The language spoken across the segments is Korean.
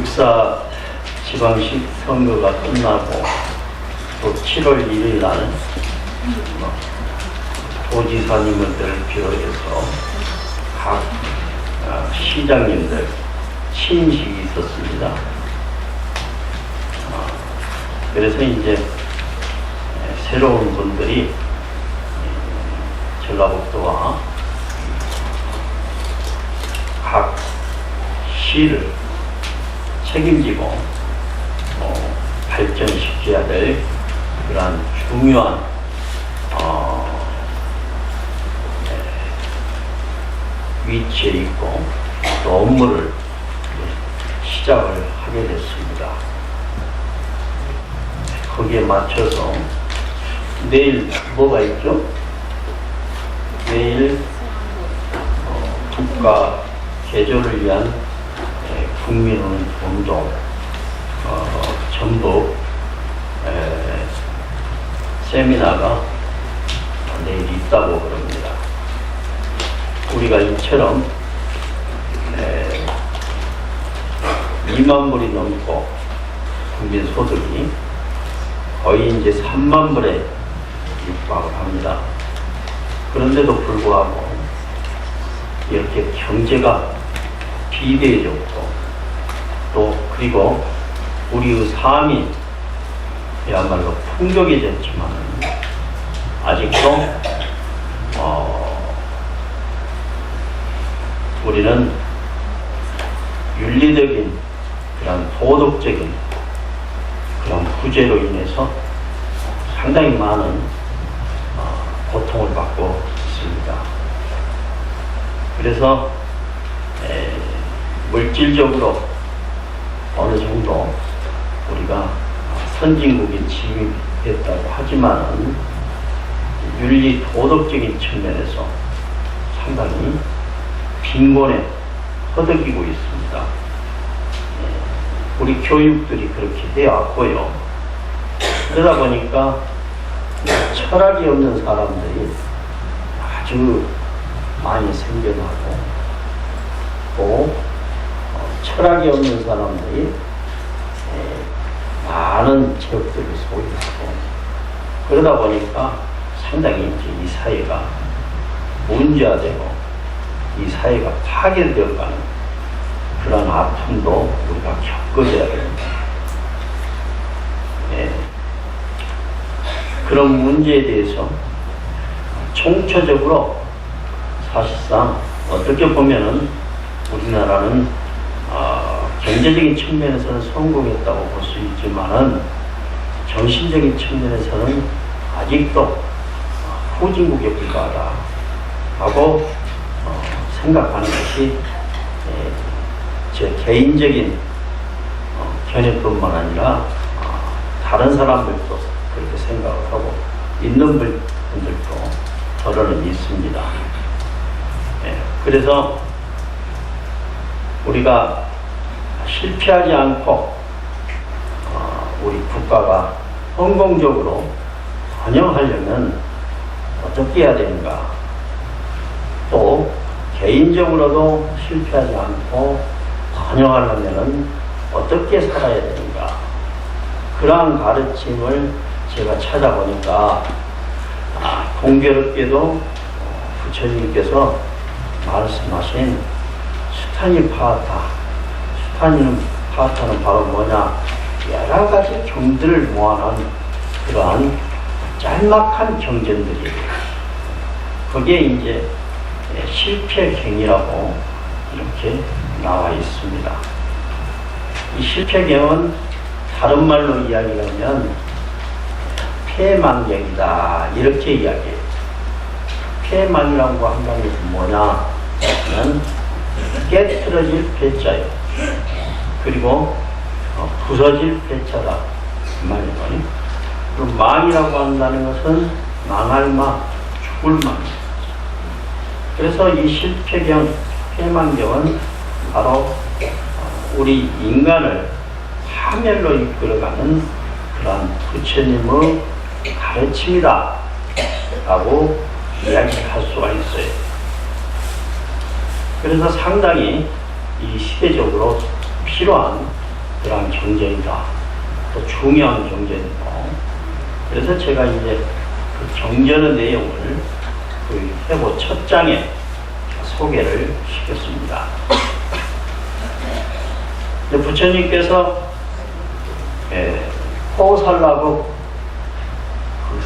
6.4 지방식 선거가 끝나고 또 7월 1일 날 도지사님들을 비롯해서 각 시장님들 취임식이 있었습니다. 그래서 이제 새로운 분들이 전라북도와 각 시를 책임지고 발전시켜야 될 그러한 중요한 위치에 있고 또 업무를 시작을 하게 됐습니다. 거기에 맞춰서 내일 뭐가 있죠? 내일 국가 개조를 위한 국민운동 전북 세미나가 내일 있다고 그럽니다. 우리가 이처럼 2만 불이 넘고 국민 소득이 거의 이제 3만 불에 육박을 합니다. 그런데도 불구하고 이렇게 경제가 비대해졌고 또 그리고 우리의 삶이 그야말로 풍족해졌지만 아직도 우리는 윤리적인 그런 도덕적인 그런 부재로 인해서 상당히 많은 고통을 받고 있습니다. 그래서 물질적으로 어느 정도 우리가 선진국에 진입했다고 하지만 윤리 도덕적인 측면에서 상당히 빈곤에 허덕이고 있습니다. 우리 교육들이 그렇게 되어왔고요. 그러다 보니까 철학이 없는 사람들이 아주 많이 생겨나고 또 철학이 없는 사람들이 많은 지역들을 소유하고 그러다 보니까 상당히 이제 이 사회가 문제화되고 이 사회가 파괴되어가는 그런 아픔도 우리가 겪어야 됩니다. 그런 문제에 대해서 총체적으로 사실상 어떻게 보면은 우리나라는 경제적인 측면에서는 성공했다고 볼 수 있지만은 정신적인 측면에서는 아직도 후진국에 불과하다고 생각하는 것이 제 개인적인 견해뿐만 아니라 다른 사람들도 그렇게 생각을 하고 있는 분들도 더러는 있습니다. 그래서 우리가 실패하지 않고 우리 국가가 성공적으로 번영하려면 어떻게 해야 되는가, 또 개인적으로도 실패하지 않고 번영하려면 어떻게 살아야 되는가, 그러한 가르침을 제가 찾아보니까 공교롭게도 부처님께서 말씀하신 스타니파타는 바로 뭐냐, 여러 가지 경들을 모아놓은 그러한 짤막한 경전들이에요. 그게 이제 실패경이라고 이렇게 나와 있습니다. 이 실패경은 다른 말로 이야기하면 폐망경이다 이렇게 이야기해요. 폐망이라고 한다는 것은 뭐냐 하면 깨트려질 폐자요. 그리고 부서질 폐자다 그 말이거든요. 그리고 망이라고 한다는 것은 망할 망, 죽을 망. 그래서 이 실패경, 폐망경은 바로 우리 인간을 파멸로 이끌어가는 그러한 부처님의 가르침이다 라고 이야기할 수가 있어요. 그래서 상당히 이 시대적으로 필요한 그러한 경전이다. 또 중요한 경전이고. 그래서 제가 이제 그 경전의 내용을 그 해보 첫 장에 소개를 시켰습니다. 부처님께서 호살라국 그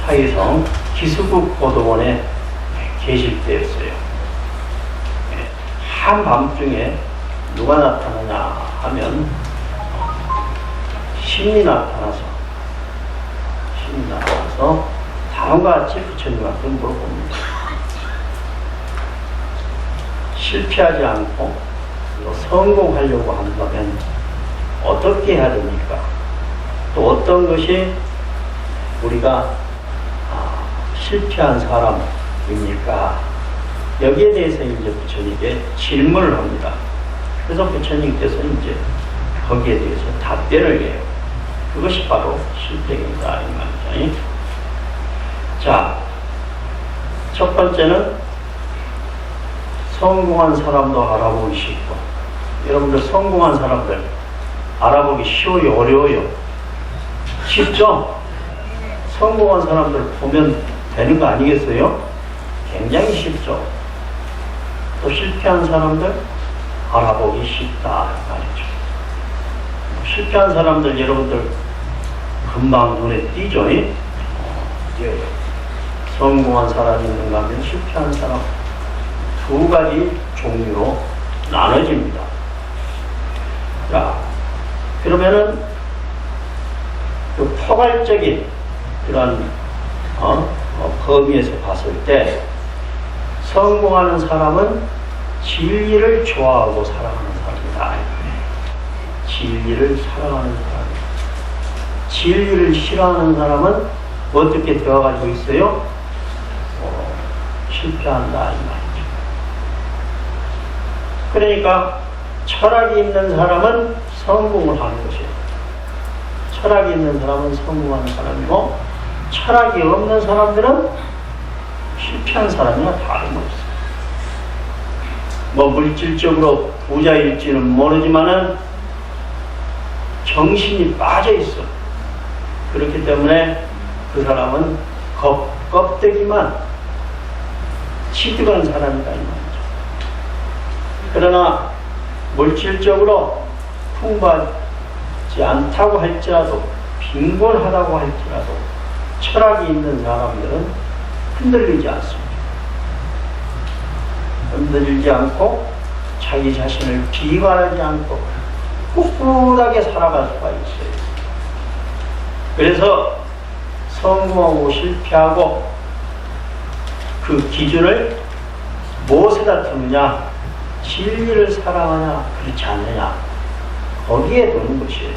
사이성 기수국 고도원에 계실 때였어요. 한밤중에 누가 나타나냐 하면 신이 나타나서 다음과 같이 부처님한테 물어봅니다. 실패하지 않고 성공하려고 한다면 어떻게 해야 됩니까? 또 어떤 것이 우리가 실패한 사람입니까? 여기에 대해서 이제 부처님께 질문을 합니다. 그래서 부처님께서 이제 거기에 대해서 답변을 해요. 그것이 바로 실패입니다. 이 말이죠. 자, 첫 번째는 성공한 사람도 알아보기 쉽고, 여러분들 성공한 사람들 알아보기 쉬워요? 어려워요? 쉽죠? 성공한 사람들 보면 되는 거 아니겠어요? 굉장히 쉽죠? 또 실패한 사람들 알아보기 쉽다 말이죠. 실패한 사람들 여러분들 금방 눈에 띄죠? 성공한 사람이 있는가 하면 실패한 사람 두 가지 종류로 나눠집니다. 자, 그러면은 그 포괄적인 그런 범위에서 봤을 때 성공하는 사람은 진리를 좋아하고 사랑하는 사람이다. 진리를 사랑하는 사람. 진리를 싫어하는 사람은 어떻게 되어가지고 있어요? 실패한다 이 말이죠. 그러니까 철학이 있는 사람은 성공을 하는 것이에요. 철학이 있는 사람은 성공하는 사람이고, 철학이 없는 사람들은 실패한 사람이나 다름없어요. 뭐 물질적으로 부자일지는 모르지만은 정신이 빠져 있어. 그렇기 때문에 그 사람은 껍데기만 취득한 사람이다 이 말이죠. 그러나 물질적으로 풍부하지 않다고 할지라도, 빈곤하다고 할지라도 철학이 있는 사람들은 흔들리지 않습니다. 흔들리지 않고 자기 자신을 비관하지 않고 꿋꿋하게 살아갈 수가 있어요. 그래서 성공하고 실패하고 그 기준을 무엇에다 두느냐? 진리를 사랑하냐 그렇지 않느냐, 거기에 두는 것이에요.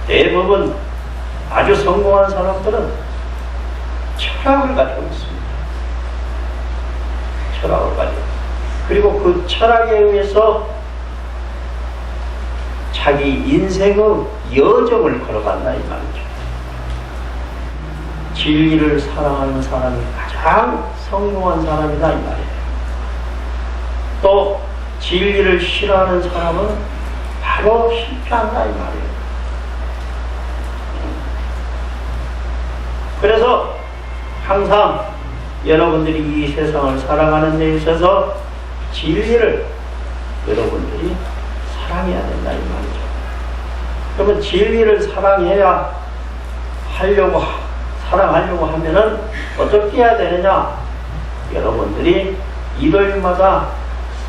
대부분 아주 성공한 사람들은 철학을 가지고 있습니다. 철학을 가지고, 그리고 그 철학에 의해서 자기 인생의 여정을 걸어간다 이 말이죠. 진리를 사랑하는 사람이 가장 성공한 사람이다 이 말이에요. 또 진리를 싫어하는 사람은 바로 실패한다 이 말이에요. 그래서 항상 여러분들이 이 세상을 살아가는 데 있어서 진리를 여러분들이 사랑해야 된다 이 말이죠. 그러면 진리를 사랑하려고 하면은 어떻게 해야 되느냐? 여러분들이 일요일마다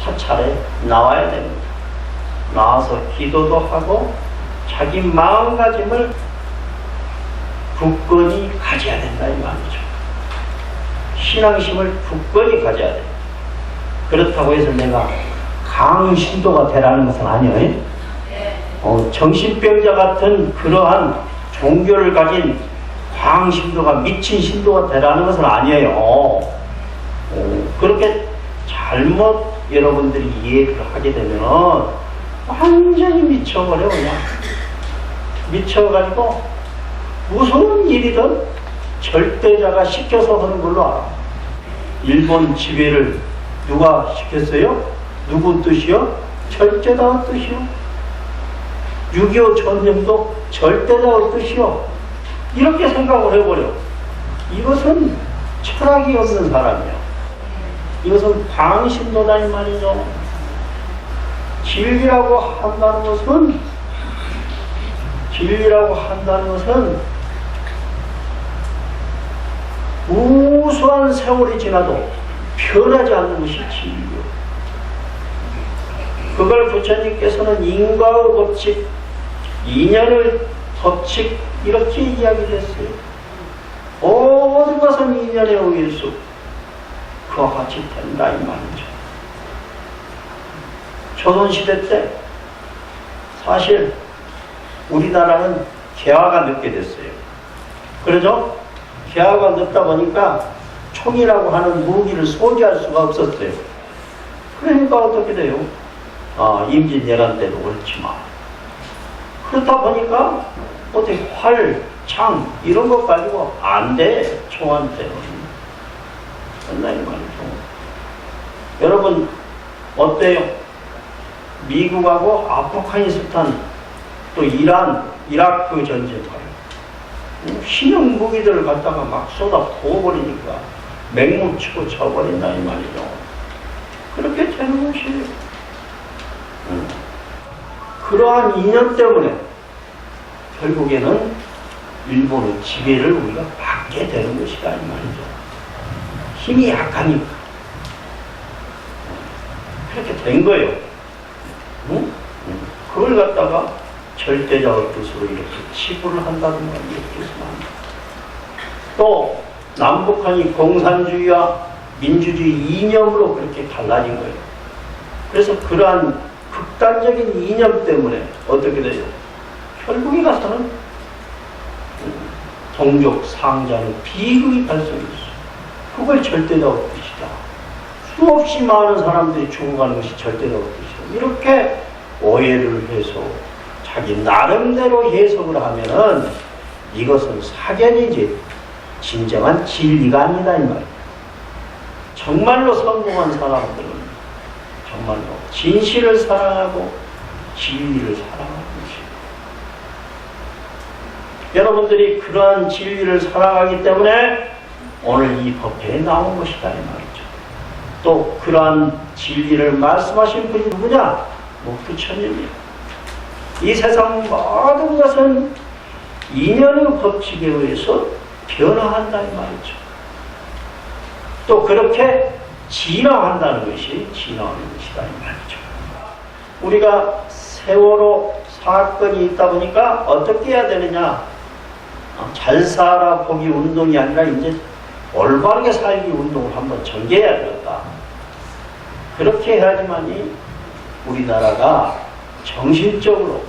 사찰에 나와야 됩니다. 나와서 기도도 하고 자기 마음가짐을 굳건히 가져야 된다 이 말이죠. 신앙심을 굳건히 가져야 돼. 그렇다고 해서 내가 강신도가 되라는 것은 아니에요. 정신병자 같은 그러한 종교를 가진 광신도가, 미친 신도가 되라는 것은 아니에요. 그렇게 잘못 여러분들이 이해를 하게 되면 완전히 미쳐버려. 그냥 미쳐가지고 무슨 일이든 절대자가 시켜서 하는 걸로 알아. 일본 지배를 누가 시켰어요? 누구 뜻이요? 절대다의 뜻이요. 6.25 전쟁도 절대다의 뜻이요. 이렇게 생각을 해버려. 이것은 철학이 없는 사람이야. 이것은 방신도다 이 말이죠. 진리라고 한다는 것은 우수한 세월이 지나도 변하지 않는 것이 진리요. 그걸 부처님께서는 인과의 법칙, 인연의 법칙 이렇게 이야기했어요. 모든 것은 인연에 의해서 그와 같이 된다 이 말이죠. 조선시대 때 사실 우리나라는 개화가 늦게 됐어요. 그러죠? 개화가 늦다 보니까 총이라고 하는 무기를 소지할 수가 없었어요. 그러니까 어떻게 돼요? 임진왜란 때도 그렇지만 그렇다 보니까 어떻게 활, 창 이런 것 가지고 안 돼. 총한테는 옛날에 말이죠. 여러분 어때요? 미국하고 아프가니스탄 또 이란, 이라크 전쟁 신형 무기들을 갖다가 막 쏟아 부어버리니까 맹물치고 쳐버린다 이 말이죠. 그렇게 되는 것이에요. 그러한 인연 때문에 결국에는 일본의 지배를 우리가 받게 되는 것이다 이 말이죠. 힘이 약하니까 그렇게 된 거예요. 그걸 갖다가 절대자의 뜻으로 이렇게 치부를 한다든가 이렇게 해서만 합니다. 또 남북한이 공산주의와 민주주의 이념으로 그렇게 갈라진 거예요. 그래서 그러한 극단적인 이념 때문에 어떻게 돼요? 결국에 가서는 동족 상자는 비극이 발생했어요. 그걸 절대자의 뜻이다. 수없이 많은 사람들이 죽어가는 것이 절대자의 뜻이다. 이렇게 오해를 해서 자기 나름대로 해석을 하면은 이것은 사견이지 진정한 진리가 아니다 이 말이에요. 정말로 성공한 사람들은 정말로 진실을 사랑하고 진리를 사랑하는 것이에요. 여러분들이 그러한 진리를 사랑하기 때문에 오늘 이 법회에 나온 것이다 이 말이죠. 또 그러한 진리를 말씀하신 분이 누구냐? 부처님이에요. 이 세상 모든 것은 인연의 법칙에 의해서 변화한다 이 말이죠. 또 그렇게 진화한다는 것이 진화하는 것이다 이 말이죠. 우리가 세월호 사건이 있다 보니까 어떻게 해야 되느냐? 잘 살아 보기 운동이 아니라 이제 올바르게 살기 운동을 한번 전개해야 되겠다. 그렇게 해야지만이 우리나라가 정신적으로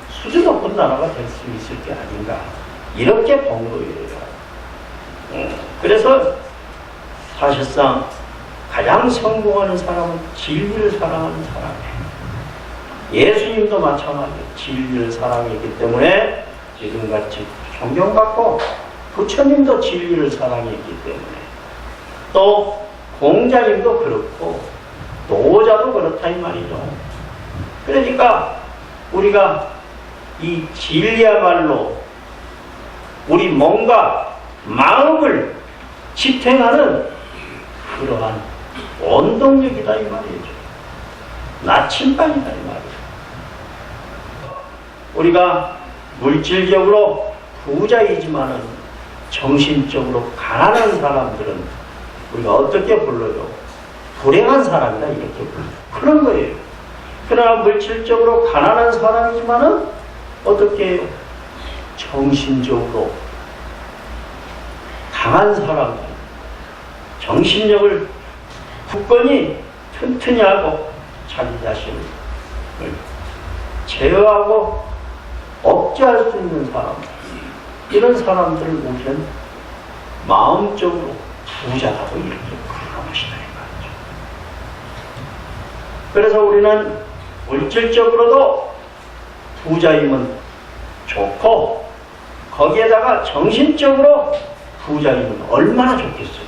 수준 높은 나라가 될 수 있을 게 아닌가 이렇게 본 거예요. 그래서 사실상 가장 성공하는 사람은 진리를 사랑하는 사람이에요. 예수님도 마찬가지로 진리를 사랑했기 때문에 지금같이 존경받고 부처님도 진리를 사랑했기 때문에 또 공자님도 그렇고 노자도 그렇다 이 말이죠. 그러니까 우리가 이 진리야말로 우리 몸과 마음을 지탱하는 그러한 원동력이다 이 말이죠. 나침반이다 이 말이죠. 우리가 물질적으로 부자이지만은 정신적으로 가난한 사람들은 우리가 어떻게 불러요? 불행한 사람이다 이렇게 불러요. 그런 거예요. 그러나 물질적으로 가난한 사람이지만은 어떻게 해요? 정신적으로 강한 사람들, 정신력을 굳건히 튼튼히 하고 자기 자신을 제어하고 억제할 수 있는 사람들, 이런 사람들을 우리는 마음적으로 부자라고 이렇게 부르는 것이다 이 말이죠. 그래서 우리는 물질적으로도 부자이면 좋고 거기에다가 정신적으로 부자이면 얼마나 좋겠어요.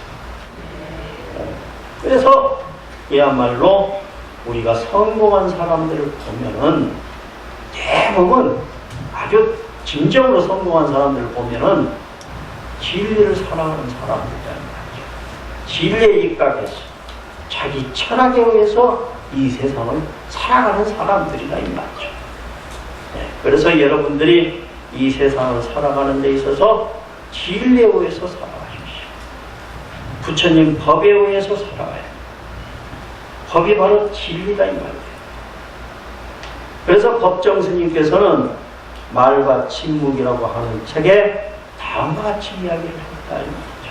그래서 그야말로 우리가 성공한 사람들을 보면은 대부분 아주 진정으로 성공한 사람들을 보면은 진리를 사랑하는 사람들이란 말이죠. 진리에 입각해서 자기 철학에 의해서 이 세상을 살아가는 사람들이다 이 말이죠. 네, 그래서 여러분들이 이 세상을 살아가는 데 있어서 진리에 의해서 살아가십시오. 부처님 법에 의해서 살아가요. 법이 바로 진리다 이 말이에요. 그래서 법정 스님께서는 말과 침묵이라고 하는 책에 다음과 같이 이야기를 했다 이 말이죠.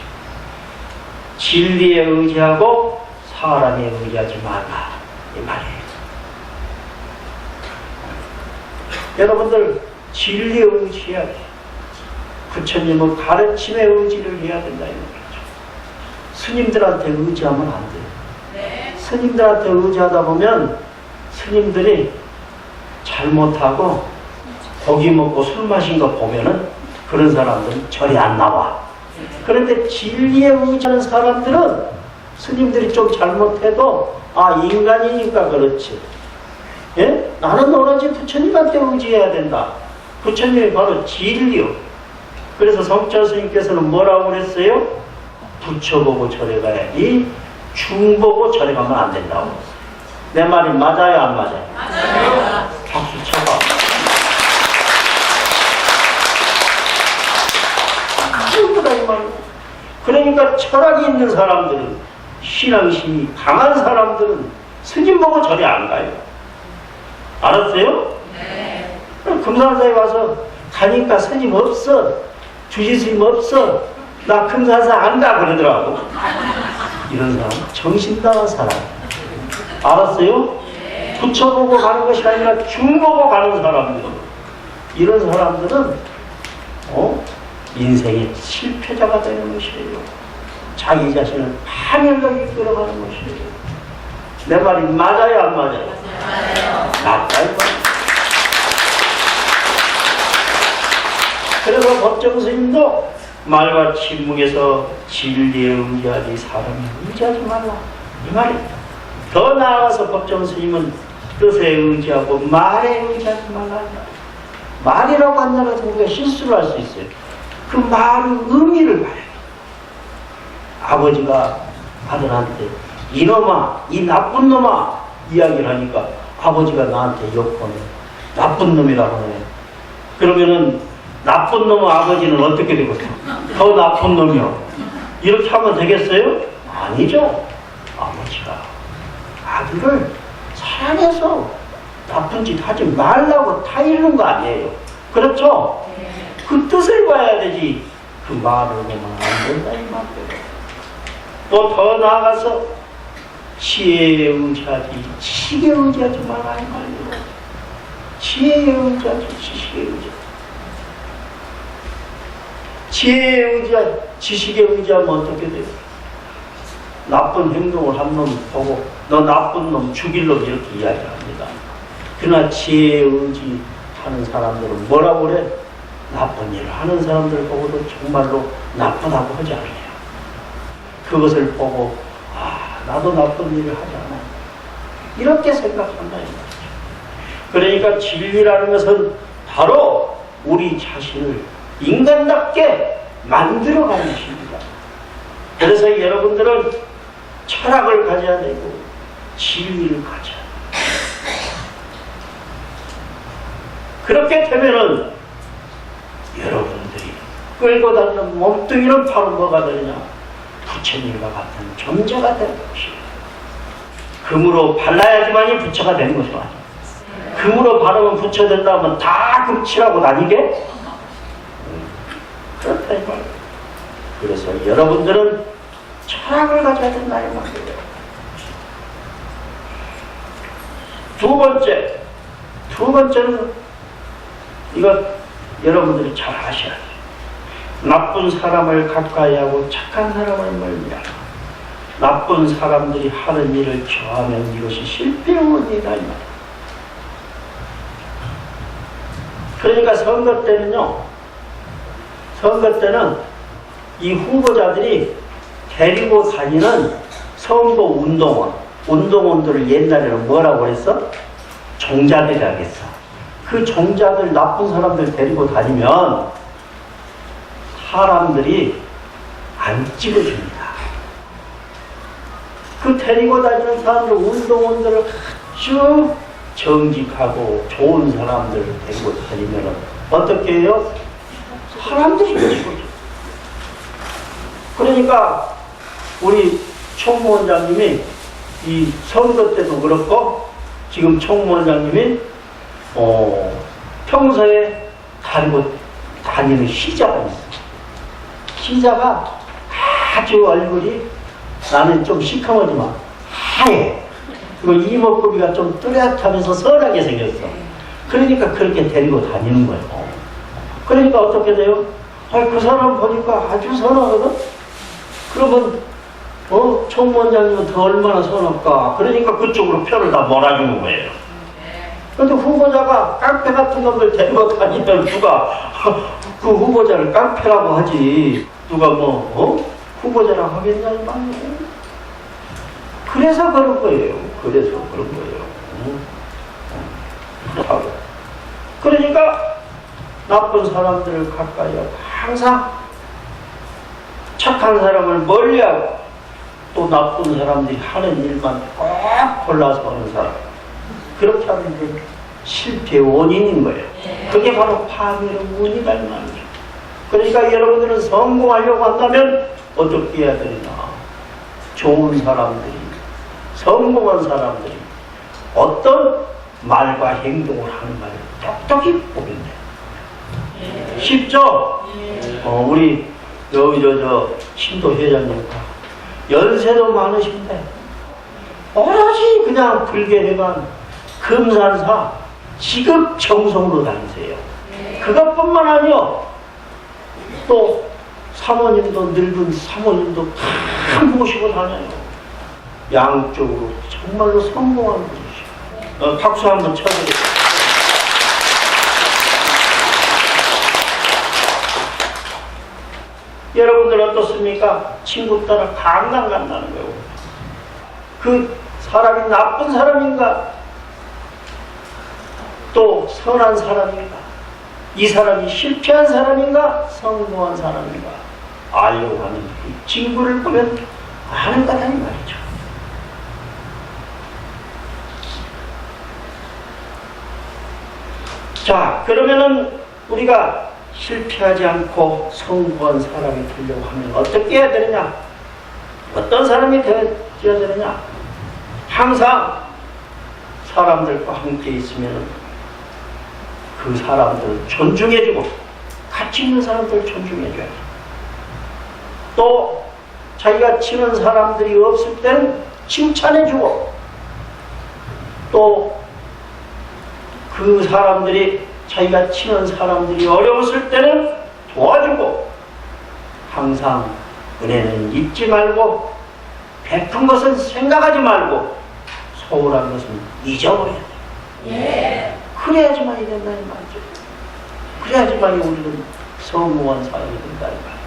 진리에 의지하고 사람에 의지하지 말라 이 말이에요. 여러분들 진리에 의지해야 돼요. 부처님은 가르침에 의지를 해야 된다 이 말이죠. 스님들한테 의지하면 안 돼요. 스님들한테 의지하다 보면 스님들이 잘못하고 고기 먹고 술 마신 거 보면은 그런 사람들은 절이 안 나와. 그런데 진리에 의지하는 사람들은 스님들이 좀 잘못해도 아 인간이니까 그렇지. 예? 나는 오로지 부처님한테 의지해야 된다. 부처님이 바로 진리요. 그래서 성철 스님께서는 뭐라고 그랬어요? 부처 보고 절에 가야지 중 보고 절에 가면 안 된다고. 내 말이 맞아요 안 맞아요? 맞아요. 박수 쳐봐. 그러니까 철학이 있는 사람들은 신앙심이 강한 사람들은 스님 보고 절에 안 가요. 알았어요? 네. 금산사에 와서 가니까 스님 없어. 주지스님 없어. 나 금산사 안 가 그러더라고. 이런 사람 정신 나간 사람. 알았어요? 네. 부처 보고 가는 것이 아니라 중 보고 가는 사람들. 이런 사람들은 인생의 실패자가 되는 것이에요. 자기 자신을 파멸로 이끌어가는 것이에요. 내 말이 맞아요 안 맞아요? 맞아요. 맞다 이 말이에요. 그래서 법정 스님도 말과 침묵에서 진리에 의지하지 사람에 의지하지 말라 이 말입니다. 더 나아가서 법정 스님은 뜻에 의지하고 말에 의지하지 말라. 말이라고 한다면 우리가 실수를 할 수 있어요. 그 말의 의미를 봐야 돼. 아버지가 아들한테 이놈아, 이 나쁜 놈아 이야기를 하니까 아버지가 나한테 욕하네. 나쁜 놈이라고 하네. 그러면은 나쁜 놈의 아버지는 어떻게 되겠어요? 더 나쁜 놈이요. 이렇게 하면 되겠어요? 아니죠. 아버지가 아들을 사랑해서 나쁜 짓 하지 말라고 타이르는 거 아니에요. 그렇죠? 그 뜻을 봐야 되지. 그 말을 보면 안 된다 이 말이에요. 또 더 나아가서 지혜에 의지하지 지식에 의지하지 말라 이 말이에요. 지혜에 의지하지 지식에 의지하지. 지혜에 의지하지 지식에 의지하면 어떻게 돼요? 나쁜 행동을 한 놈 보고 너 나쁜 놈 죽일 놈 이렇게 이야기합니다. 그러나 지혜에 의지하는 사람들은 뭐라고 그래? 나쁜 일을 하는 사람들 보고도 정말로 나쁘다고 하지 않아요. 그것을 보고 아 나도 나쁜 일을 하지 않아 이렇게 생각한다 이 말이죠. 그러니까 진리라는 것은 바로 우리 자신을 인간답게 만들어가는 것입니다. 그래서 여러분들은 철학을 가져야 되고 진리를 가져야 돼요. 그렇게 되면은 여러분들이 끌고 다니는 몸뚱이는 바로 뭐가 되느냐? 부처님과 같은 존재가 되는 것이에요. 금으로 발라야지만이 부처가 되는 것이 아니에요. 금으로 바르면 부처 된다면 다 금칠하고 다니게? 그렇다 이 말이에요. 그래서 여러분들은 철학을 가져야 된다 이 말이에요. 두 번째는 이거 여러분들이 잘 아셔야 돼요. 나쁜 사람을 가까이하고 착한 사람을 멀리하라. 나쁜 사람들이 하는 일을 좋아하면 이것이 실패한 일이다 이 말이에요. 그러니까 선거 때는 이 후보자들이 데리고 다니는 선거 운동원 운동원들을 옛날에는 뭐라고 그랬어? 종자들이라고 했어. 그 종자들, 나쁜 사람들 데리고 다니면 사람들이 안 찍어줍니다. 그 데리고 다니는 사람들, 운동원들을 아주 정직하고 좋은 사람들 데리고 다니면 어떻게 해요? 사람들이 찍어줘. 그러니까 우리 총무원장님이 이 선거 때도 그렇고 지금 총무원장님이 평소에 다니고 다니는 시자가 있어요. 시자가 아주 얼굴이 나는 좀 시커머지만 하얘. 그리고 이목구비가 좀 뚜렷하면서 선하게 생겼어. 그러니까 그렇게 데리고 다니는 거예요. 그러니까 어떻게 돼요? 그 사람 보니까 아주 선하거든? 그러면 총무원장님은 더 얼마나 선할까? 그러니까 그쪽으로 표를 다 몰아주는 거예요. 그런데 후보자가 깡패 같은 놈들 데리고 다니면 누가 그 후보자를 깡패라고 하지 누가 후보자라고 하겠냐는 말이에요. 그래서 그런 거예요. 그래서 그런 거예요. 그러니까 나쁜 사람들을 가까이 하고 항상 착한 사람을 멀리하고 또 나쁜 사람들이 하는 일만 꼭 골라서 하는 사람. 그렇게 하면 이제 실패의 원인인 거예요. 그게 바로 파멸의 원인이라는 말이죠. 그러니까 여러분들은 성공하려고 한다면 어떻게 해야 되느냐. 좋은 사람들이, 성공한 사람들이 어떤 말과 행동을 하는가를 똑똑히 보면 돼요. 쉽죠? 우리 여기 신도 회장님 연세도 많으신데 오로지 그냥 불교회관 금산사 지극정성으로 다니세요. 그것뿐만 아니요. 또 사모님도 늙은 사모님도 다 모시고 다녀요. 양쪽으로 정말로 성공한 분이시죠. 박수 한번 쳐드릴게요. 여러분들 어떻습니까? 친구 따라 강남 간다는 거예요. 그 사람이 나쁜 사람인가? 또 선한 사람인가? 이 사람이 실패한 사람인가? 성공한 사람인가? 알려고 하는 그 친구를 보면 아는 거다는 말이죠. 자, 그러면은 우리가 실패하지 않고 성공한 사람이 되려고 하면 어떻게 해야 되느냐? 어떤 사람이 되어야 되느냐? 항상 사람들과 함께 있으면 그 사람들을 존중해주고 같이 있는 사람들을 존중해줘야 돼. 또 자기가 치는 사람들이 없을 때는 칭찬해주고 또 그 사람들이 자기가 치는 사람들이 어려웠을 때는 도와주고 항상 은혜는 잊지 말고 베푼 것은 생각하지 말고 소홀한 것은 잊어버려야 돼. 그래야지만이 된다는 말이죠. 그래야지만이 우리는 성공한 사람이 된다는 말이에요.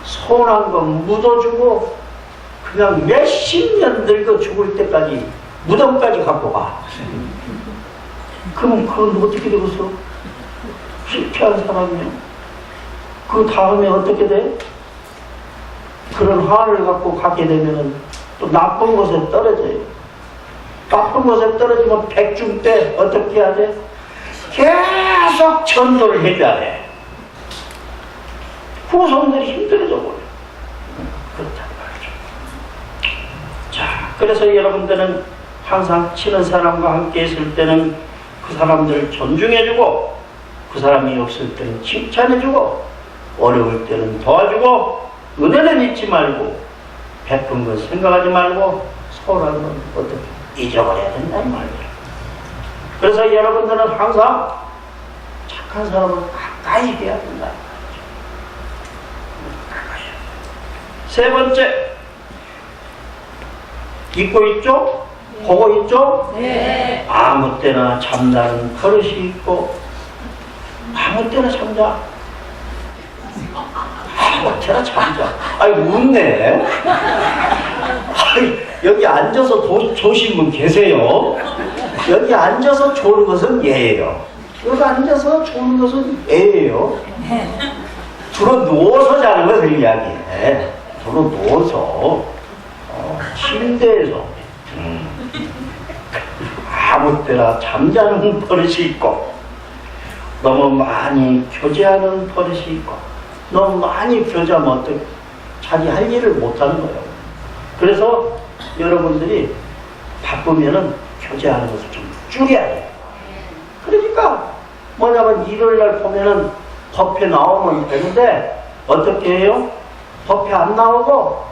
소홀한 거 묻어주고 그냥 몇십 년 늙어 죽을 때까지 무덤까지 갖고 가. 그럼 그건 어떻게 되겠어? 실패한 사람이요. 그 다음에 어떻게 돼? 그런 화를 갖고 가게 되면은 또 나쁜 곳에 떨어져요. 나쁜 곳에 떨어지면 백중 때 어떻게 해야 돼? 계속 전도를 해줘야 돼. 후손들이 힘들어져 버려. 그렇단 말이죠. 자, 그래서 여러분들은 항상 치는 사람과 함께 있을 때는 그 사람들을 존중해주고 그 사람이 없을 때는 칭찬해주고 어려울 때는 도와주고 은혜는 잊지 말고 베푼 것 생각하지 말고 소홀한 건 어떻게 잊어버려야 된다는 말이에요. 그래서 여러분들은 항상 착한 사람을 가까이 해야 된다는 말이죠. 가까이. 세 번째, 잊고 있죠? 보고 있죠? 네. 아무 때나 잠자는 버릇이 있고 아무 때나 잠자. 아무 때나 잠자. 아이 웃네. 아이 여기 앉아서 조신 분 계세요? 여기 앉아서 조는 것은 예예요. 여기 앉아서 조는 것은 예예요. 주로 누워서 자는 거 그 이야기해. 주로 누워서 침대에서 아무 때나 잠자는 버릇이 있고 너무 많이 교제하는 버릇이 있고 너무 많이 교제하면 어떻게 자기 할 일을 못하는 거예요. 그래서 여러분들이 바쁘면은 교제하는 것을 좀 줄여야 돼요. 그러니까 뭐냐면 일요일날 보면은 법회 나오면 되는데 어떻게 해요? 법회 안 나오고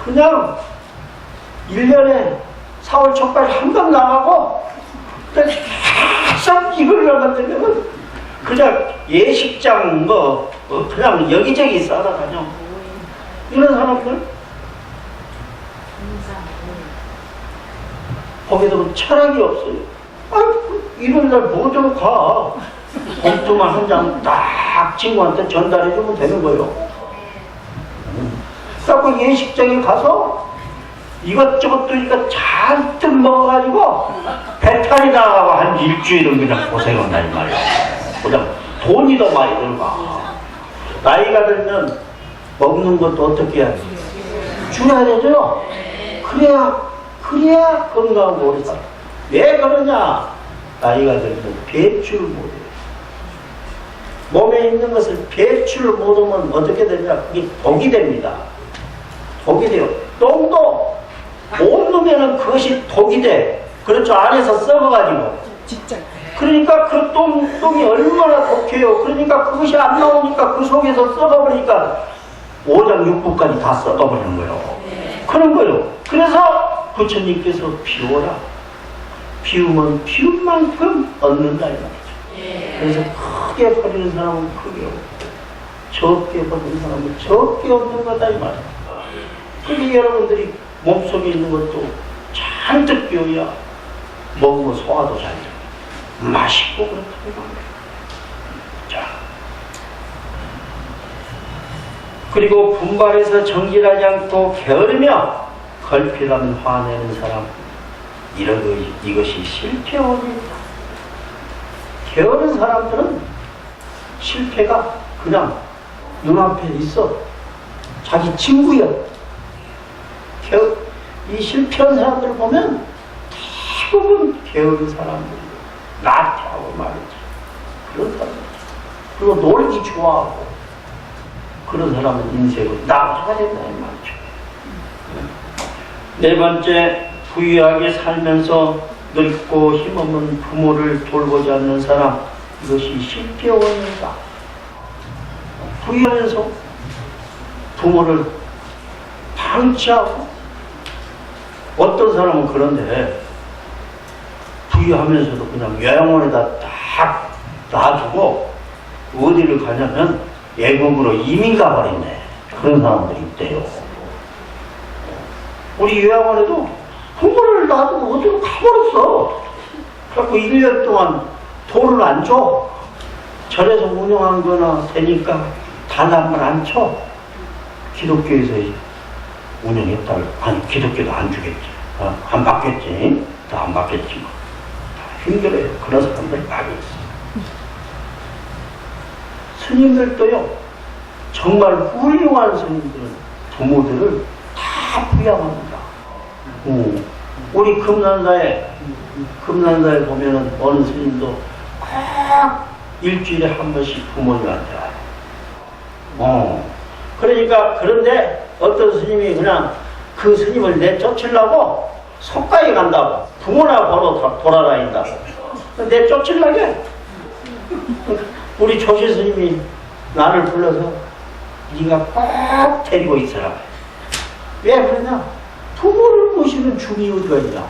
그냥 1년에 4월 첫날 한 번 나가고 계속 일요일날 되면은 그냥 예식장 그냥 여기저기 싸다다녀. 이런 사람들 거기서 철학이 없어요. 일요일날 뭐좀 가. 봉투만 한 장 딱 친구한테 전달해주면 되는 거예요. 그래서 예식장에 가서 이것저것 또 이거 잔뜩 먹어가지고 배탈이 나가고 한 일주일은 그냥 고생한다 이 말이야. 그냥 돈이 더 많이 들어가. 나이가 들면 먹는 것도 어떻게 해야 돼? 줄여야 되죠? 그래야 건강하고 오래 살아. 왜 그러냐? 나이가 들면 배출을 못해요. 몸에 있는 것을 배출을 못하면 어떻게 되냐? 그게 독이 됩니다. 독이 돼요. 똥도 못 넣으면 그것이 독이 돼. 그렇죠? 안에서 썩어가지고. 진짜. 그러니까 그 똥이 얼마나 독해요. 그러니까 그것이 안 나오니까 그 속에서 썩어버리니까 오장육부까지 다 썩어버리는 거예요. 그런 거예요. 그래서 부처님께서 비워라. 비우면 비운 만큼 얻는다 이 말이죠. 그래서 크게 버리는 사람은 크게 얻고 적게 버리는 사람은 적게 얻는 거다 이 말이에요. 그러니 여러분들이 몸속에 있는 것도 잔뜩 비워야 먹으면 소화도 잘 돼요. 맛있고 그렇다고 말이에요. 자, 그리고 분발해서 정진하지 않고 게으르며 걸핏하면 화내는 사람, 이것이 실패원입니다. 게으른 사람들은 실패가 그냥 눈앞에 있어. 자기 친구야. 이 실패한 사람들 보면 대부분 게으른 사람들이에요. 나태하고 말이지. 그런 사람들. 그리고 놀기 좋아하고 그런 사람은 인생은 나태가 된다 이 말이죠. 네 번째, 부유하게 살면서 늙고 힘없는 부모를 돌보지 않는 사람, 이것이 실패원입니다. 부유하면서 부모를 방치하고, 어떤 사람은 그런데 부유하면서도 그냥 요양원에다 딱 놔두고 어디를 가냐면 외국으로 이민 가버렸네. 그런 사람들이 있대요. 우리 요양원에도 부모를 놔두고 어디로 가버렸어. 그래갖고 1년 동안 돈을 안 줘. 절에서 운영한 거나 되니까 단합을 안 쳐. 기독교에서 운영했다고. 아니, 기독교도 안 주겠지. 안 받겠지. 다 안 받겠지. 힘들어요. 그런 사람들 많이 있어. 스님들도요, 정말 훌륭한 스님들은 부모들을 다 부양합니다. 우리 금난사에 보면은 어느 스님도 꼭 일주일에 한 번씩 부모님한테 와요. 그러니까, 그런데 어떤 스님이 그냥 그 스님을 내쫓으려고 속가에 간다고. 부모나 보러 돌아다닌다고. 내쫓으려게. 우리 조실 스님이 나를 불러서 네가 꼭 데리고 있어라. 왜 그러냐? 부모를 모시는 중이 어디가 있냐?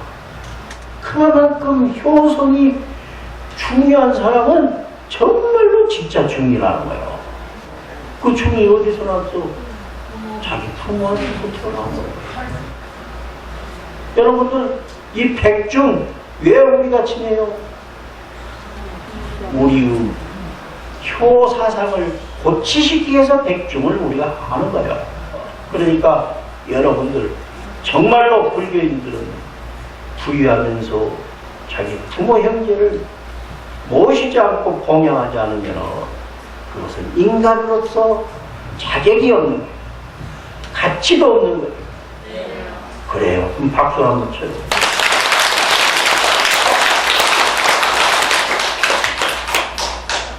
그만큼 효성이 중요한 사람은 정말로 진짜 중이라는 거예요. 그 중이 어디서 났어? 자기 부모한테서 태어난 거예요. 여러분들, 이 백중 왜 우리가 지내요? 우리의 효사상을 고치시기 위해서 백중을 우리가 하는 거예요. 그러니까 여러분들 정말로 불교인들은 부유하면서 자기 부모 형제를 모시지 않고 공양하지 않으면 그것은 인간으로서 자격이 없는 거예요. 가치도 없는 거예요. 그래요. 그럼 박수 한번 쳐요.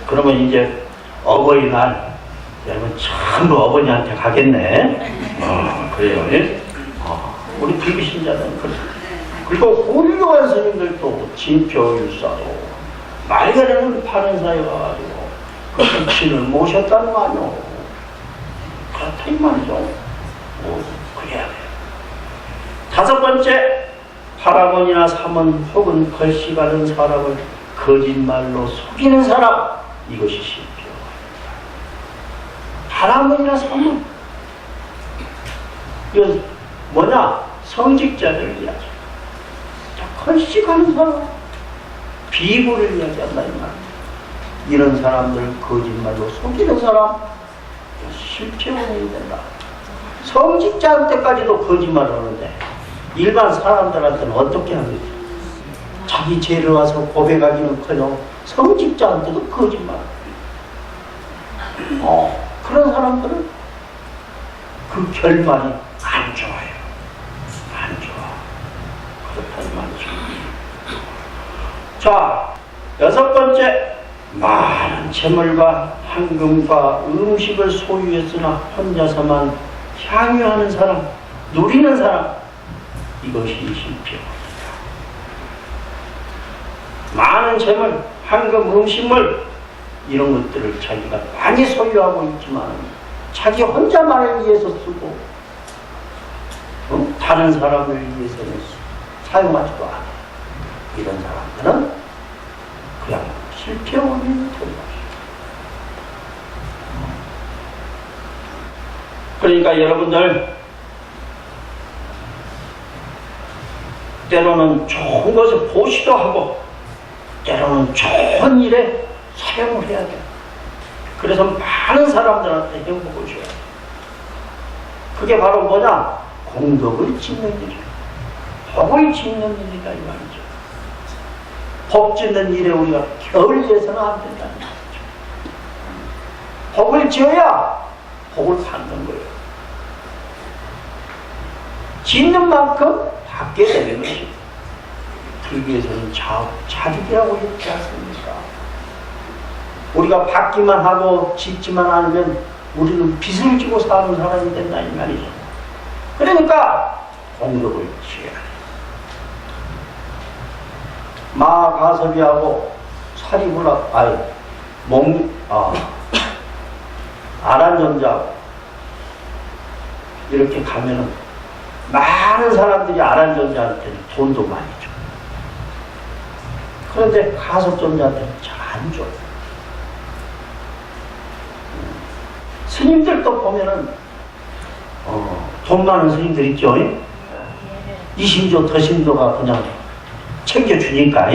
그러면 이제 어버이날 여러분 전부 어머니한테 가겠네. 그래요. 예? 우리 불교신자는 그래. 그리고 훌륭한 스님들도 진표율사도 말년에는 파는사에 와가지고 그 신을 모셨다는 거 아니오. 그렇다 이 말이죠. 그래야 돼요. 다섯 번째, 파라곤이나 사문 혹은 걸씨가는 사람을 거짓말로 속이는 사람, 이것이 실패요. 파라곤이나 사문, 이건 뭐냐? 성직자를 이야기해요. 걸씨가는 사람, 비구를 이야기한다 이 말이에요. 이런 사람들을 거짓말로 속이는 사람, 실패원이 된다. 성직자한테까지도 거짓말을 하는데 일반 사람들한테는 어떻게 합니까? 자기 죄를 와서 고백하기는커녕 성직자한테도 거짓말. 그런 사람들은 그 결말이 안 좋아요. 안 좋아. 그렇다는 말이죠. 자, 여섯 번째, 많은 재물과 황금과 음식을 소유했으나 혼자서만 향유하는 사람, 누리는 사람, 이것이 실패입니다. 많은 재물, 황금, 음식물 이런 것들을 자기가 많이 소유하고 있지만 자기 혼자만을 위해서 쓰고 다른 사람을 위해서는 사용하지도 않아요. 이런 사람들은 그냥 실패원이 되는 것이죠. 그러니까 여러분들 때로는 좋은 것을 보시도 하고 때로는 좋은 일에 사용을 해야 돼요. 그래서 많은 사람들한테 행복을 줘야 돼요. 그게 바로 뭐냐? 공덕을 짓는 일이에요. 복을 짓는 일이다 이 말이죠. 복 짓는 일에 우리가 게을리해서는 안 된다는 말이죠. 복을 지어야 복을 받는 거예요. 짓는 만큼 받게 되는 것이에요. 불교에서는 자득이라고 했지 않습니까? 우리가 받기만 하고 짓지만 않으면 우리는 빚을 지고 사는 사람이 된다 이 말이죠. 그러니까 공덕을 지어야 돼요. 마가섭이하고 사리불락, 아란전자하고 이렇게 가면은 많은 사람들이 아란전자한테는 돈도 많이 줘. 그런데 가섭전자한테는 잘 안 줘. 스님들도 보면은 돈 많은 스님들 있죠. 이심조 더심조가 그냥 챙겨주니까.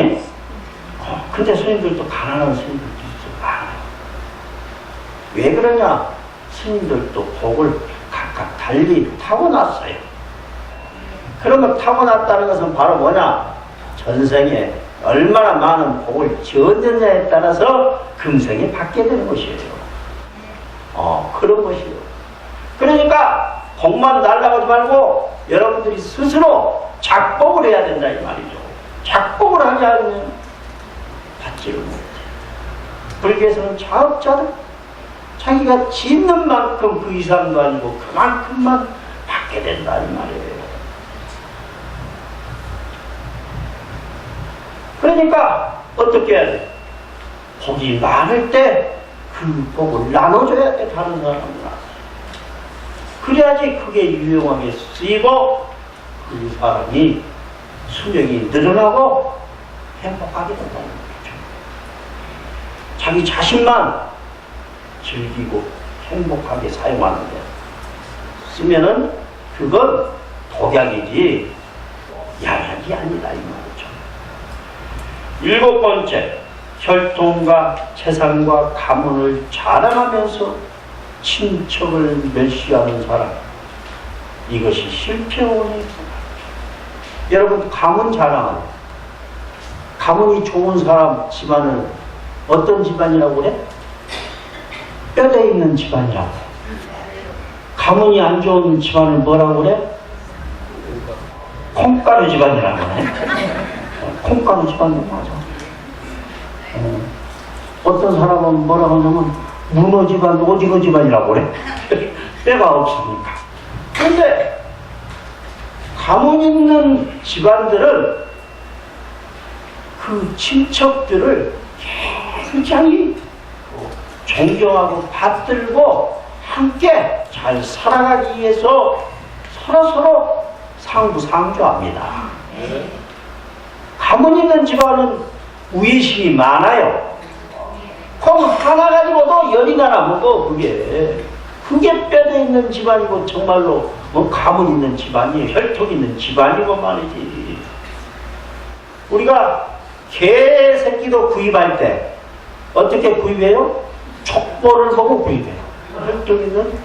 근데 스님들도 가난한 스님들도 있어. 왜 그러냐? 스님들도 복을 각각 달리 타고났어요. 그러면 타고났다는 것은 바로 뭐냐? 전생에 얼마나 많은 복을 지었느냐에 따라서 금생에 받게 되는 것이에요. 그런 것이에요. 그러니까 복만 날라가지 말고 여러분들이 스스로 작복을 해야 된다 이 말이죠. 작복을 하지 않으면 받지를 못해요. 불교에서는 자업자득, 자기가 짓는 만큼 그 이상도 아니고 그만큼만 받게 된다 이 말이에요. 그러니까 어떻게 해야 돼? 복이 많을 때 그 복을 나눠줘야 돼. 다른 사람들한테. 그래야지 그게 유용하게 쓰이고 그 사람이 수명이 늘어나고 행복하게 된다는 거죠. 자기 자신만 즐기고 행복하게 사용하는데 쓰면은 그건 독약이지 약이 아니다 이 말이죠. 일곱 번째, 혈통과 재산과 가문을 자랑하면서 친척을 멸시하는 사람, 이것이 실패원이다. 여러분 가문 자랑하는 가문이 좋은 사람 집안을 어떤 집안이라고 그래? 뼈대 있는 집안이라고. 가문이 안 좋은 집안을 뭐라고 그래? 콩가루 집안이라고 그래. 콩가루 집안도 맞아. 어떤 사람은 뭐라고 하냐면 문어 집안, 오징어 집안이라고 그래. 뼈가 없으니까. 그런데 가문 있는 집안들은 그 친척들을 굉장히 존경하고 받들고 함께 잘 살아가기 위해서 서로서로 상부상조합니다. 가문 있는 집안은 우애심이 많아요. 콩 하나 가지고도 열이 나나 먹어. 그게 뼈대 있는 집안이고 정말로 뭐 가문 있는 집안이에요. 혈통 있는 집안이고 말이지. 우리가 개 새끼도 구입할 때 어떻게 구입해요? 족보를 보고 구입해요. 혈통 있는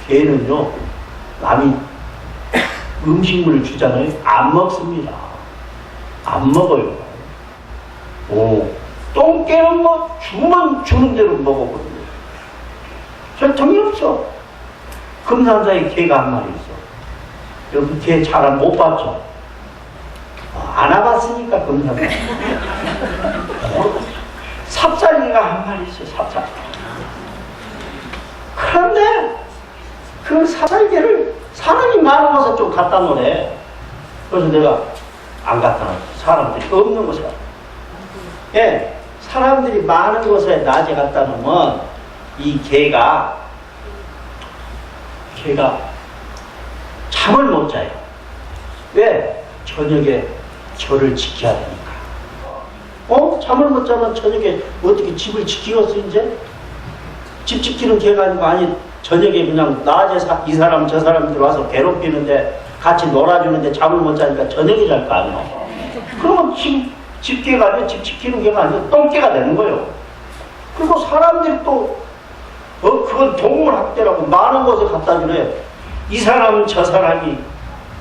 개는요, 남이 음식물을 주잖아요. 안 먹습니다. 안 먹어요. 똥개는 뭐 주면 주는 대로 먹었거든요. 혈통이 없어. 금산사에 개가 한 마리 있어. 여기 개 잘 못 봤죠? 안 와봤으니까 금산사. 삽살개가 한 마리 있어. 삽살개. 그런데 그 삽살개를 사람이 많아서 좀 갖다 놓으래. 그래서 내가 안 갖다 놨어. 사람들이 없는 곳에. 예, 사람들이 많은 곳에 낮에 갖다 놓으면 이 개가 잠을 못 자요. 왜? 저녁에 저를 지켜야 되니까. 잠을 못 자면 저녁에 어떻게 집을 지키겠어, 이제? 집 지키는 개가 아니고, 아니, 저녁에 그냥 낮에 이 사람 저 사람들 와서 괴롭히는데 같이 놀아주는데 잠을 못 자니까 저녁에 잘 거 아니야. 그러면 집개가 아니라 집 지키는 개가 아니라 똥개가 되는 거예요. 그리고 사람들이 또 그건 동물학대라고 많은 곳에 갖다 주래. 이 사람 저 사람이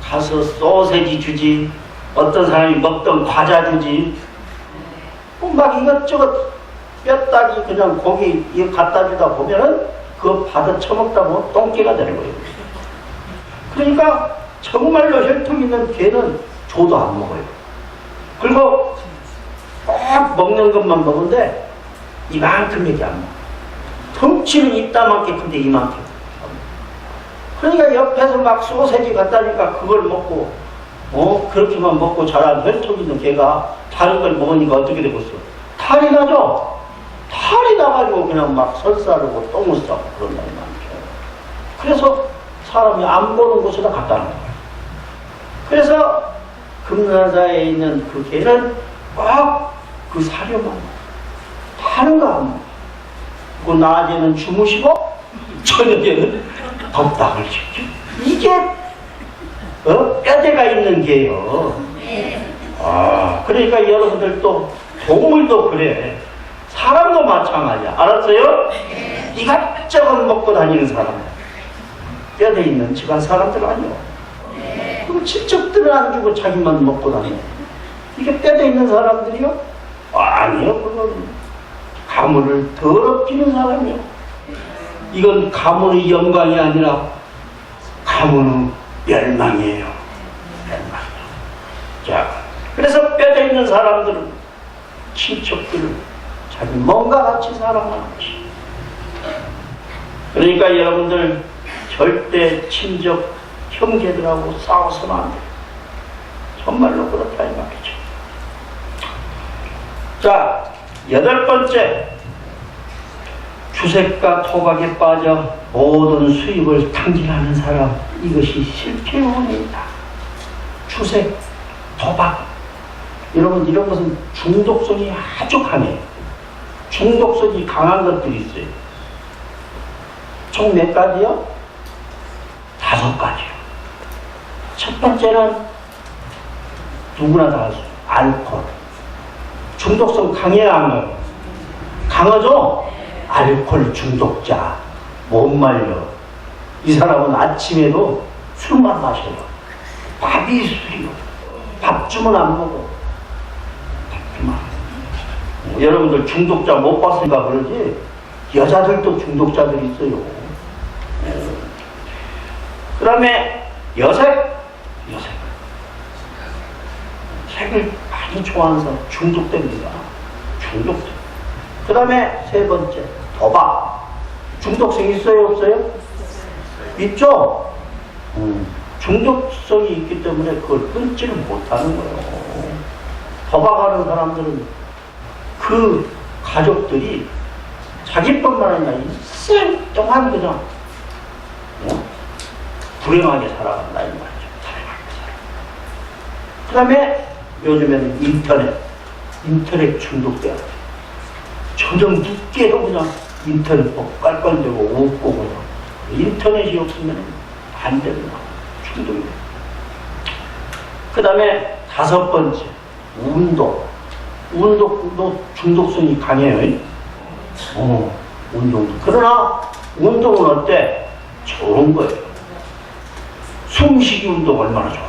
가서 소세지 주지, 어떤 사람이 먹던 과자 주지, 막 이것저것 뼈다귀 그냥 고기 이거 갖다 주다 보면은 그거 받아 처먹다 보면 똥개가 되는 거예요. 그러니까 정말로 혈통 있는 개는 줘도 안 먹어요. 그리고 꼭 먹는 것만 먹는데 이만큼밖에 안 먹어. 덩치는 이따만큼 큰데 이만큼. 그러니까 옆에서 막 소세지 갖다 주니까 그걸 먹고 그렇게만 먹고 자란 혈통 있는 개가 다른 걸 먹으니까 어떻게 되겠어? 탈이 나죠? 탈이 나가지고 그냥 막 설사르고 똥을 싸고 그런 날이 많죠. 그래서 사람이 안 보는 곳에다 갖다 놓는 거예요. 그래서 금산사에 있는 그 개는 꼭 그 사료만 다른 거 안 먹어. 그 낮에는 주무시고 저녁에는 법당을 지켜. 이게 뼈대가 있는 게요. 그러니까 여러분들도 동물도 그래. 사람도 마찬가지야. 알았어요? 이것저것 먹고 다니는 사람, 뼈대 있는 집안 사람들 아니요. 그럼 친척들은 안 주고 자기만 먹고 다녀. 이게 뼈대 있는 사람들이요? 아니요. 그건 가문을 더럽히는 사람이요. 이건 가문의 영광이 아니라 가문의 멸망이에요. 멸망이요. 자, 그래서 뼈대 있는 사람들은 친척들을 자기 몸과 같이 사랑하는 것이. 그러니까 여러분들 절대 친족 형제들하고 싸워서는 안 돼요. 정말로 그렇다 이 말이죠. 자, 8번째, 주색과 토박에 빠져 모든 수입을 탕진하는 사람, 이것이 실패의 원인이다. 주색, 토박, 여러분 이런 것은 중독성이 아주 강해요. 중독성이 강한 것들이 있어요. 총 몇 가지요? 5가지요. 첫 번째는 누구나 다 알죠. 알코올. 중독성 강해야 안 가요? 강하죠? 알코올 중독자, 못 말려. 이 사람은 아침에도 술만 마셔요. 밥이 술이요. 밥 주면 안 먹어. 밥 주면 안 먹어. 여러분들 중독자 못 봤으니까 그러지 여자들도 중독자들이 있어요. 그 다음에 여색. 색을 많이 좋아하는 사람 중독됩니다. 중독돼. 그 다음에 세 번째 도박. 중독성 있어요 없어요? 있죠? 중독성이 있기 때문에 그걸 끊지를 못하는 거예요. 도박하는 사람들은 그 가족들이 자기뿐만 아니라 인생 동안 그냥 불행하게 살아간다 이 말이죠. 그 다음에 요즘에는 인터넷 중독돼요. 저녁 늦게도 그냥 인터넷 깔깔대고 웃고 그냥 인터넷이 없으면 안 됩니다. 중독이. 그 다음에 다섯 번째 운동도 중독성이 강해요. 운동도. 그러나 운동은 어때? 좋은 거예요. 숨쉬기 운동 얼마나 좋아.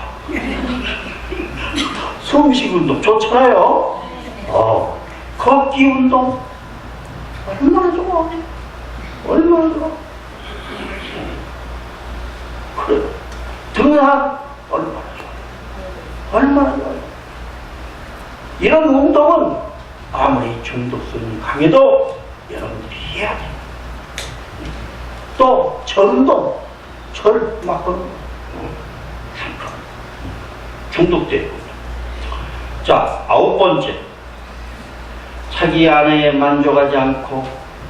숨쉬기 운동 좋잖아요. 걷기 운동 얼마나 좋아. 얼마나 좋아. 그래. 등산 얼마나 좋아. 얼마나 좋아요. 이런 운동은 아무리 중독성이 강해도 여러분들이 해야 돼요. 또 절운동. 절 막 하는 거. 중독돼요. 자, 아홉 번째. 자기 아내에 만족하지 않고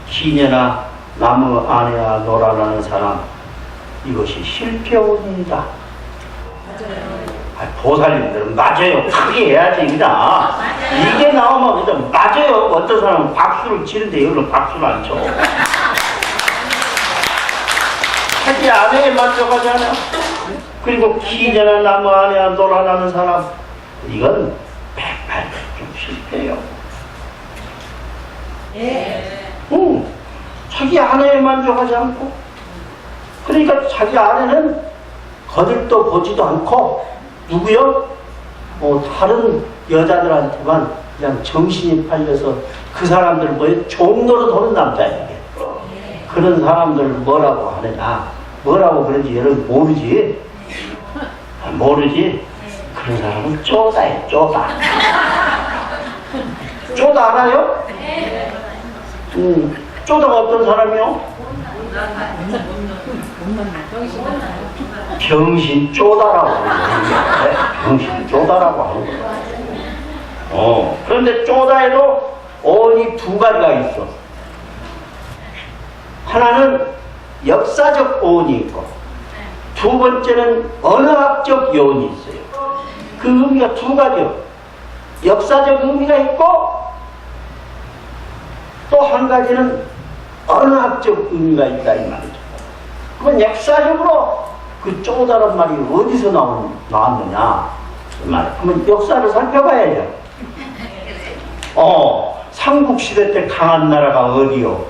시녀나 남의 아내와 놀아나는 사람. 이것이 실패운이다. 보살님들은 맞아요. 크게 해야지, 그냥. 이게 나오면 그냥 맞아요. 어떤 사람은 박수를 치는데 이걸로 박수를 안 쳐. 자기 아내에 만족하지 않아. 그리고 기녀나 남의 아내와 놀아나는 사람. 이건 100% 실패예요. 자기 아내에 만족하지 않고. 그러니까 자기 아내는 거들떠 보지도 않고 누구요? 다른 여자들한테만 그냥 정신이 팔려서 그 사람들 뭐에 종로로 도는 남자예요. 그런 사람들 뭐라고 하느냐? 뭐라고 그런지 여러분 모르지? 모르지? 그런 사람은 쪼다예요. 쪼다. 쪼다 알아요? 쪼다가 어떤 사람이요? 병신 쪼다라고 하는 거예요. 병신 쪼다라고 하는 거예요. 그런데 쪼다에도 어원이 두 가지가 있어. 하나는 역사적 어원이 있고 두 번째는 언어학적 요원이 있어요. 그 의미가 두 가지요. 역사적 의미가 있고 또 한 가지는 언어학적 의미가 있다 이 말이죠. 그건 역사적으로 그 쪼다란 말이 어디서 나왔느냐 이 말. 그러면 역사를 살펴봐야죠. 삼국시대 때 강한 나라가 어디요?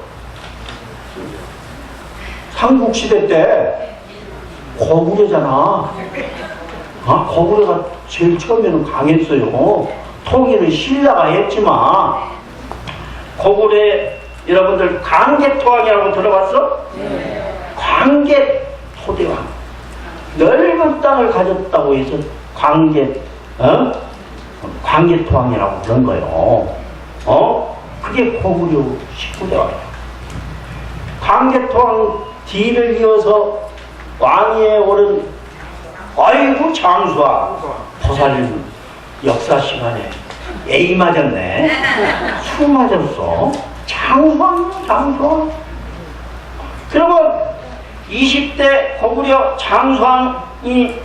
삼국시대 때 고구려잖아. 고구려가 제일 처음에는 강했어요. 통일은 신라가 했지만 고구려 여러분들 광개토왕이라고 들어봤어? 네. 광개토대왕. 넓은 땅을 가졌다고 해서 광개토왕이라고 그런 거예요. 그게 고구려 19대왕이에요. 광개토왕 뒤를 이어서 왕위에 오른 아이고 장수왕. 보살님 역사 시간에 A 맞았네. 수 맞았어. 장수왕. 그러면 20대 고구려 장수왕이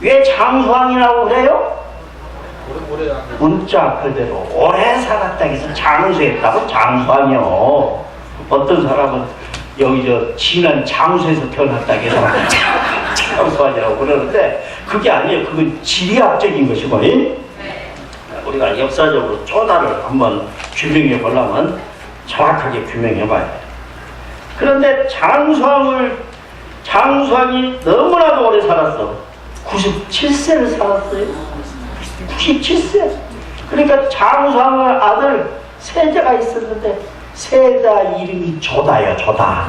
왜 장수왕이라고 그래요? 문자 그대로 오래 살았다 해서 장수했다고 장수왕이요. 어떤 사람은 여기 지난 장수에서 태어났다 해서 장수왕이라고 그러는데 그게 아니에요. 그건 지리학적인 것이고 우리가 역사적으로 쪼다를 한번 규명해 보려면 정확하게 규명해 봐야 돼요. 그런데 장수왕이 너무나도 오래 살았어. 97세를 살았어요. 97세. 그러니까 장수왕의 아들 세자가 있었는데 세자 이름이 조다예요. 조다.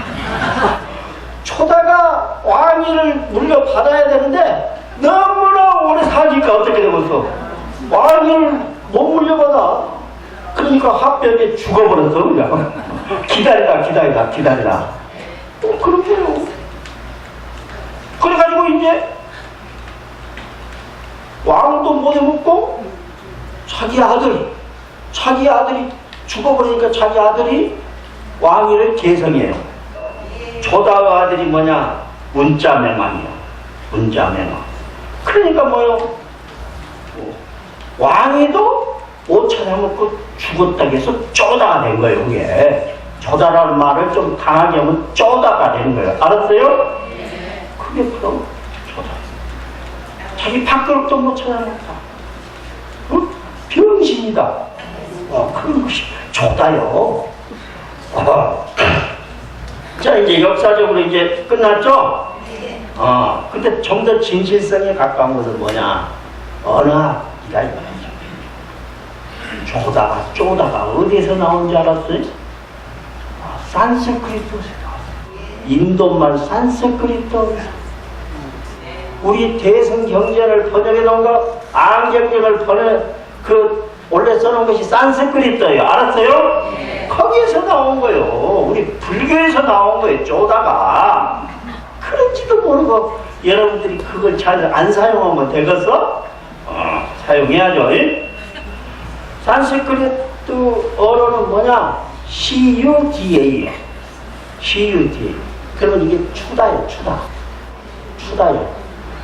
조다가 왕위를 물려받아야 되는데 너무나 오래 사니까 어떻게 되겠어? 왕위를 못 물려받아. 그러니까 합병에 죽어버렸어. 그냥 기다리라. 그런 거예요. 그래가지고 이제 왕도 못 해먹고 자기 아들이 죽어버리니까 자기 아들이 왕위를 계승해요. 조다의 아들이 뭐냐? 문자맹왕이요. 문자맹왕. 그러니까 뭐요? 왕위도 못 찾아먹고 죽었다고 해서 쪼다가 된 거예요. 그게 조다라는 말을 좀 강하게 하면 쪼다가 되는 거예요. 알았어요? 그게 바로 조다. 자기 밥그릇도 못 찾아먹다. 병신이다. 그런 것이 조다요. 자, 이제 역사적으로 이제 끝났죠? 근데 좀 더 진실성에 가까운 것은 뭐냐? 언어학이다 이거예요. 쪼다가 어디서 나온 줄 알았어요? 산스크리트에서 나왔어요. 인도말 산스크리트. 우리 대승 경전을 번역해 놓은 거, 앙경전을 원래 써놓은 것이 산스크리트예요. 알았어요? 거기에서 나온 거예요. 우리 불교에서 나온 거예요. 쪼다가. 그런지도 모르고 여러분들이 그걸 잘 안 사용하면 되겠어? 사용해야죠. 산스크리트 어로는 뭐냐? CUDA예요. CUDA. 그러면 이게 추다예요. 추다요.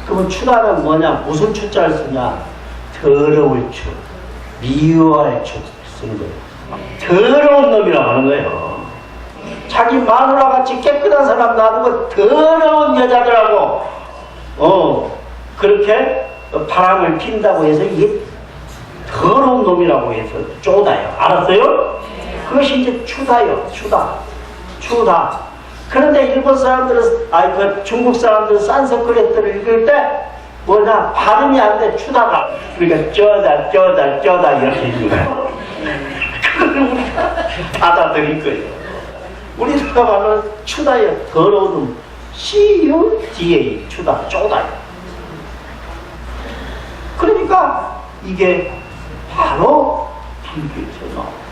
그러면 추다는 뭐냐? 무슨 추자를 쓰냐? 더러울 추, 미워할 추 쓰는 거예요. 더러운 놈이라고 하는 거예요. 자기 마누라 같이 깨끗한 사람 놔두고 더러운 여자들하고 그렇게 바람을 핀다고 해서 이게 더러운 놈이라고 해서 쪼다요. 알았어요? 그것이 이제 추다요. 추다. 그런데 일본 사람들은 중국 사람들은 산스크리트를 읽을 때 뭐냐? 발음이 안 돼. 추다가. 그러니까 쪼다 이렇게 읽는 거예요. 그걸 우리가 받아들일 거예요. 우리나라 말로는 추다예요. 더러운 놈. CUDA. 추다. 쪼다요. 그러니까 이게 바로 불교에서 나옵니다.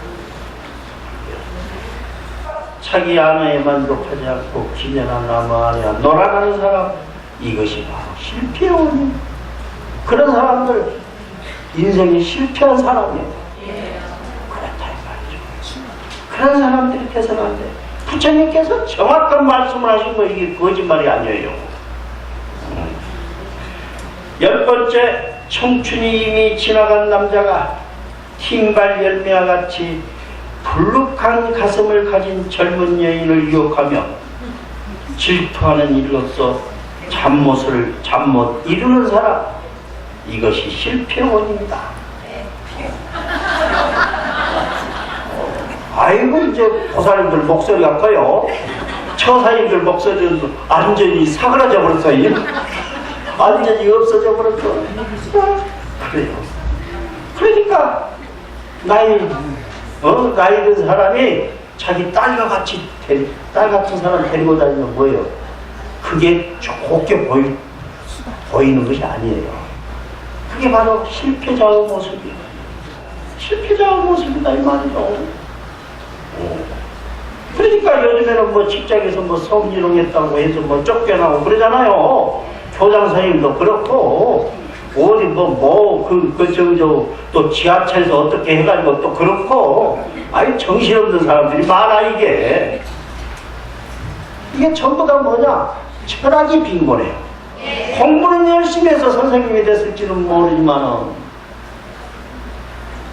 자기 아내에 만족하지 않고 기년한 나무 아내와 놀아가는 사람, 이것이 바로 실패의 원인. 그런 사람들 인생이 실패한 사람이에요. 그렇다 이 말이죠. 그런 사람들이 돼서는 안 돼. 부처님께서 정확한 말씀을 하신 거 이게 거짓말이 아니에요. 10번째, 청춘이 이미 지나간 남자가 흰발 열매와 같이 불룩한 가슴을 가진 젊은 여인을 유혹하며 질투하는 일로서 잠못 이루는 사람, 이것이 실패의 원인이다. 아이고, 이제 보살님들 목소리가 커요. 처사님들 목소리는 완전히 사그라져 버렸어요. 완전히 없어져 버렸어. 그래요. 그러니까 나이 든 사람이 자기 딸 같은 사람 데리고 다니면 뭐예요? 그게 좋게 보이는 것이 아니에요. 그게 바로 실패자의 모습이에요. 실패자의 모습이다 이 말이죠. 그러니까 요즘에는 뭐 직장에서 뭐 성희롱했다고 해서 뭐 쫓겨나고 그러잖아요. 교장 선생님도 그렇고 어디 또 지하철에서 어떻게 해가지고 또 그렇고, 아니 정신없는 사람들이 많아. 이게 전부 다 뭐냐? 철학이 빈곤해요. 공부는 열심히 해서 선생님이 됐을지는 모르지만은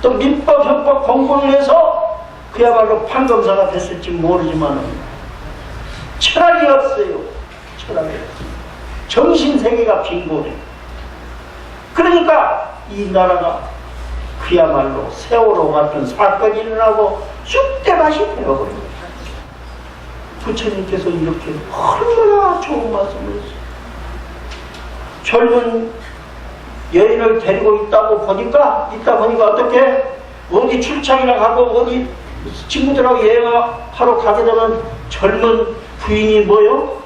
또 민법 형법 공부를 해서 그야말로 판검사가 됐을지 모르지만은 철학이 없어요. 정신세계가 빈곤해요. 그러니까 이 나라가 그야말로 세월호 같은 사건이 일어나고 쑥대밭이 되어버립니다. 부처님께서 이렇게 얼마나 좋은 말씀을 했어요. 젊은 여인을 데리고 있다 보니까 어떻게 어디 출장이나 가고 어디 친구들하고 여행하러 가게 되면 젊은 부인이 뭐요?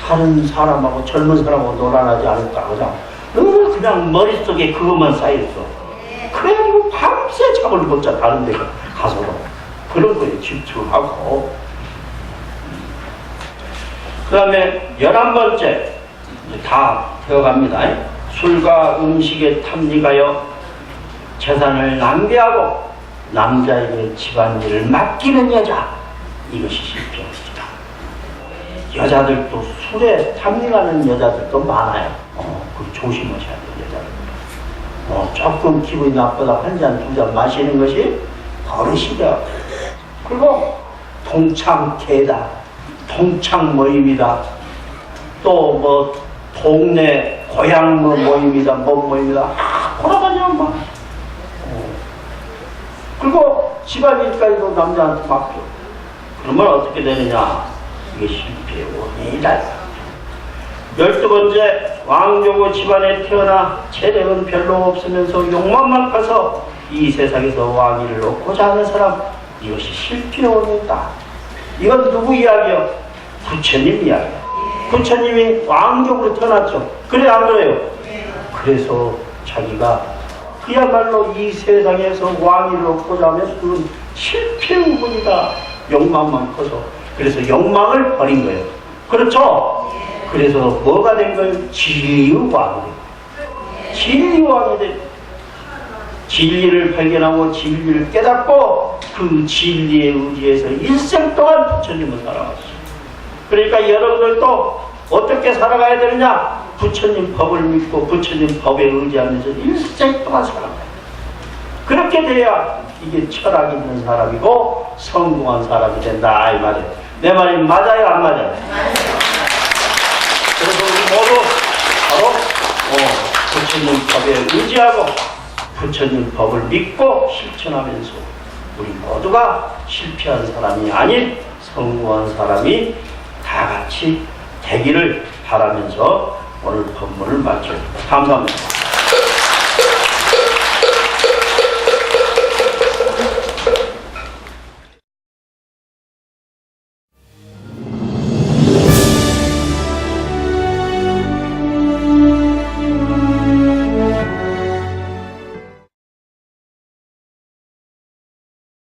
다른 사람하고 젊은 사람하고 놀아나지 않을까 그냥 머릿속에 그것만 쌓여있어. 그래가지고 밤새 잠을 못 자. 다른 데 가서도 그런 거에 집중하고. 그 다음에 11번째 다 되어갑니다. 술과 음식에 탐닉하여 재산을 낭비하고 남자에게 집안일을 맡기는 여자, 이것이 실패입니다. 여자들도 술에 탐닉하는 여자들도 많아요. 그 조심하셔야 돼요. 여자들. 조금 기분이 나쁘다 한 잔, 두 잔 마시는 것이 버릇이다. 그리고 동창 계다, 동창 모임이다. 또 뭐 동네 고향 모임이다, 모임이다. 돌아다녀 막. 그리고 집안일까지도 남자한테 맡겨. 그러면 어떻게 되느냐? 이게 실패의 원인이다. 12번째, 왕족의 집안에 태어나 재력은 별로 없으면서 욕망만 커서 이 세상에서 왕위를 얻고자 하는 사람, 이것이 실패의 원인이다. 이건 누구 이야기요? 부처님 이야기야. 부처님이 왕족으로 태어났죠. 그래 안 그래요? 그래서 자기가 그야말로 이 세상에서 왕위를 얻고자 하면 그건 실패의 원이다. 욕망만 커서. 그래서 욕망을 버린 거예요. 그렇죠? 그래서 뭐가 된 거예요? 진리의 왕이 된 거예요. 진리의 왕이 된 거예요. 진리를 발견하고 진리를 깨닫고 그 진리에 의지해서 일생 동안 부처님을 살아왔어요. 그러니까 여러분들도 어떻게 살아가야 되느냐? 부처님 법을 믿고 부처님 법에 의지하면서 일생 동안 살아가야 돼요. 그렇게 돼야 이게 철학이 있는 사람이고 성공한 사람이 된다 이 말이에요. 내 말이 맞아요 안 맞아요? 그래서 우리 모두 바로 부처님 법에 의지하고 부처님 법을 믿고 실천하면서 우리 모두가 실패한 사람이 아닌 성공한 사람이 다 같이 되기를 바라면서 오늘 법문을 마칩니다. 감사합니다.